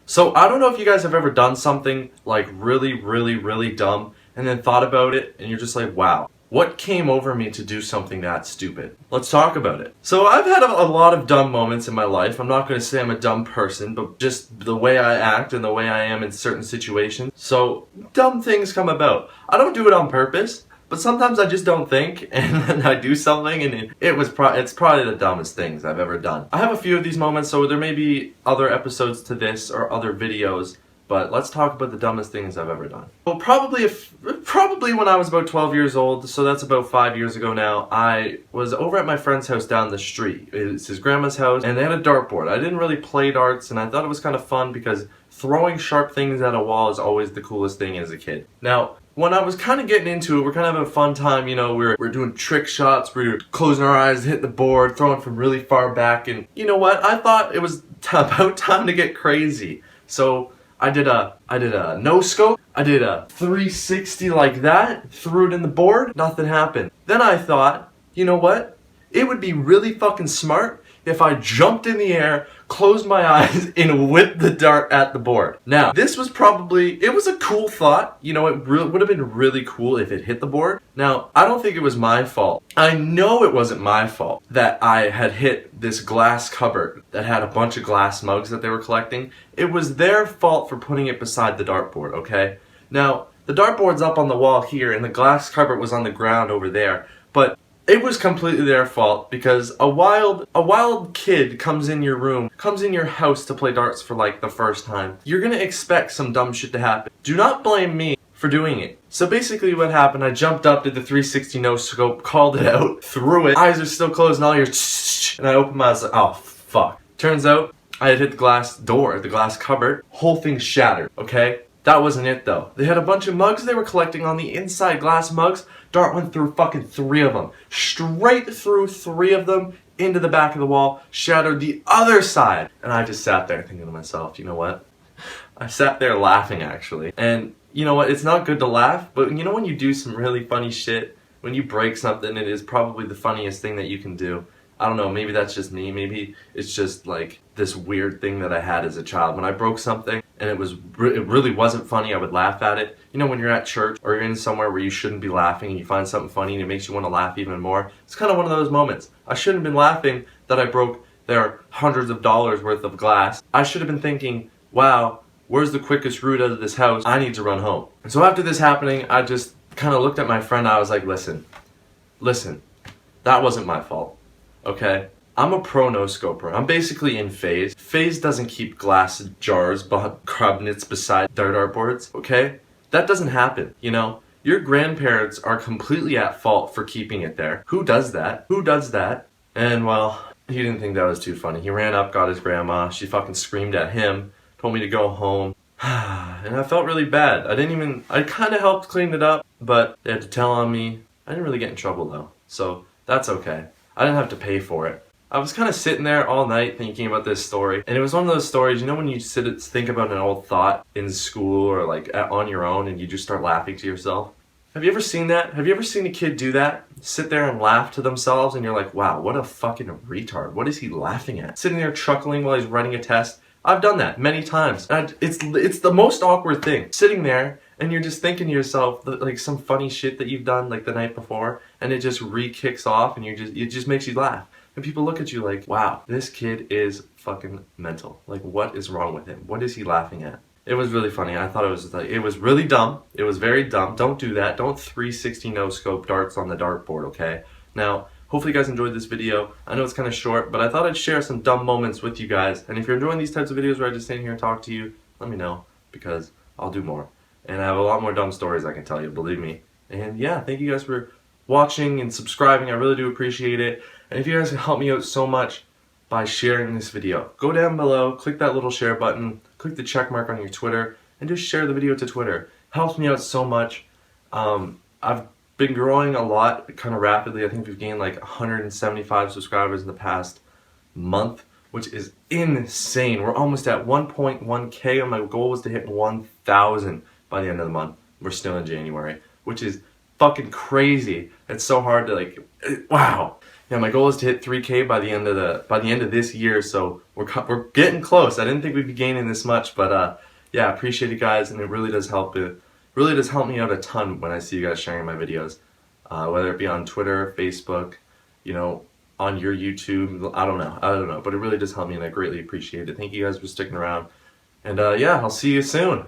So I don't know if you guys have ever done something like really dumb and then thought about it and you're just like, wow, what came over me to do something that stupid? Let's talk about it. So I've had a lot of dumb moments in my life. I'm not going to say I'm a dumb person, but just the way I act and the way I am in certain situations. So dumb things come about. I don't do it on purpose. But sometimes I just don't think, and then I do something, and it's probably the dumbest things I've ever done. I have a few of these moments, so there may be other episodes to this or other videos, but let's talk about the dumbest things I've ever done. Well, probably when I was about 12 years old, so that's about 5 years ago now, I was over at my friend's house down the street. It's his grandma's house, and they had a dartboard. I didn't really play darts, and I thought it was kind of fun because throwing sharp things at a wall is always the coolest thing as a kid. Now, when I was kind of getting into it, we're kind of having a fun time, you know, we're doing trick shots, we're closing our eyes, hitting the board, throwing from really far back, and you know what, I thought it was about time to get crazy. So I did a no scope, I did a 360 like that, threw it in the board, nothing happened. Then I thought, you know what, it would be really fucking smart if I jumped in the air, closed my eyes, and whipped the dart at the board. Now, this was it was a cool thought. You know, it would have been really cool if it hit the board. Now, I don't think it was my fault. I know it wasn't my fault that I had hit this glass cupboard that had a bunch of glass mugs that they were collecting. It was their fault for putting it beside the dartboard, okay? Now, the dartboard's up on the wall here, and the glass cupboard was on the ground over there, but it was completely their fault because a wild kid comes in your room, comes in your house to play darts for like the first time. You're gonna expect some dumb shit to happen. Do not blame me for doing it. So basically what happened, I jumped up, did the 360 no scope, called it out, threw it, eyes are still closed and all your and I opened my eyes like, oh fuck. Turns out I had hit the glass door, the glass cupboard, whole thing shattered, okay? That wasn't it though. They had a bunch of mugs they were collecting on the inside, glass mugs. Dart went through fucking 3 of them. Straight through 3 of them into the back of the wall, shattered the other side. And I just sat there thinking to myself, you know what? I sat there laughing actually. And you know what? It's not good to laugh, but you know when you do some really funny shit, when you break something, it is probably the funniest thing that you can do. I don't know, maybe that's just me, maybe it's just like this weird thing that I had as a child. When I broke something and it really wasn't funny, I would laugh at it. You know when you're at church or you're in somewhere where you shouldn't be laughing and you find something funny and it makes you want to laugh even more? It's kind of one of those moments. I shouldn't have been laughing that I broke their hundreds of dollars worth of glass. I should have been thinking, wow, where's the quickest route out of this house? I need to run home. And so after this happening, I just kind of looked at my friend. I was like, listen, that wasn't my fault. Okay, I'm a pro no-scoper. I'm basically in phase. Phase doesn't keep glass jars, cabinets beside their dartboards, okay? That doesn't happen, you know? Your grandparents are completely at fault for keeping it there. Who does that? Who does that? And well, he didn't think that was too funny. He ran up, got his grandma. She fucking screamed at him, told me to go home. And I felt really bad. I kind of helped clean it up, but they had to tell on me. I didn't really get in trouble though, so that's okay. I didn't have to pay for it. I was kind of sitting there all night thinking about this story, and it was one of those stories, you know when you think about an old thought in school or like on your own and you just start laughing to yourself? Have you ever seen that? Have you ever seen a kid do that? Sit there and laugh to themselves and you're like, wow, what a fucking retard. What is he laughing at? Sitting there chuckling while he's writing a test. I've done that many times. And it's the most awkward thing. Sitting there and you're just thinking to yourself like some funny shit that you've done like the night before, and it just re-kicks off and it just makes you laugh. And people look at you like, wow, this kid is fucking mental. Like, what is wrong with him? What is he laughing at? It was really funny. I thought it was really dumb. It was very dumb. Don't do that. Don't 360 no scope darts on the dartboard, okay? Now, hopefully you guys enjoyed this video. I know it's kind of short, but I thought I'd share some dumb moments with you guys. And if you're enjoying these types of videos where I just stand here and talk to you, let me know, because I'll do more. And I have a lot more dumb stories I can tell you, believe me. And yeah, thank you guys for watching and subscribing. I really do appreciate it. And if you guys can help me out so much by sharing this video, go down below, click that little share button, click the check mark on your Twitter, and just share the video to Twitter. Helps me out so much. I've been growing a lot, kind of rapidly. I think we've gained like 175 subscribers in the past month, which is insane. We're almost at 1.1K, and my goal was to hit 1,000 by the end of the month. We're still in January, which is fucking crazy. It's so hard to wow. yeah, my goal is to hit 3K by the end of this year. So we're getting close. I didn't think we'd be gaining this much, but yeah, appreciate it, guys, and it really does help. It really does help me out a ton when I see you guys sharing my videos, whether it be on Twitter, Facebook, you know, on your YouTube. I don't know, but it really does help me, and I greatly appreciate it. Thank you guys for sticking around, and yeah, I'll see you soon.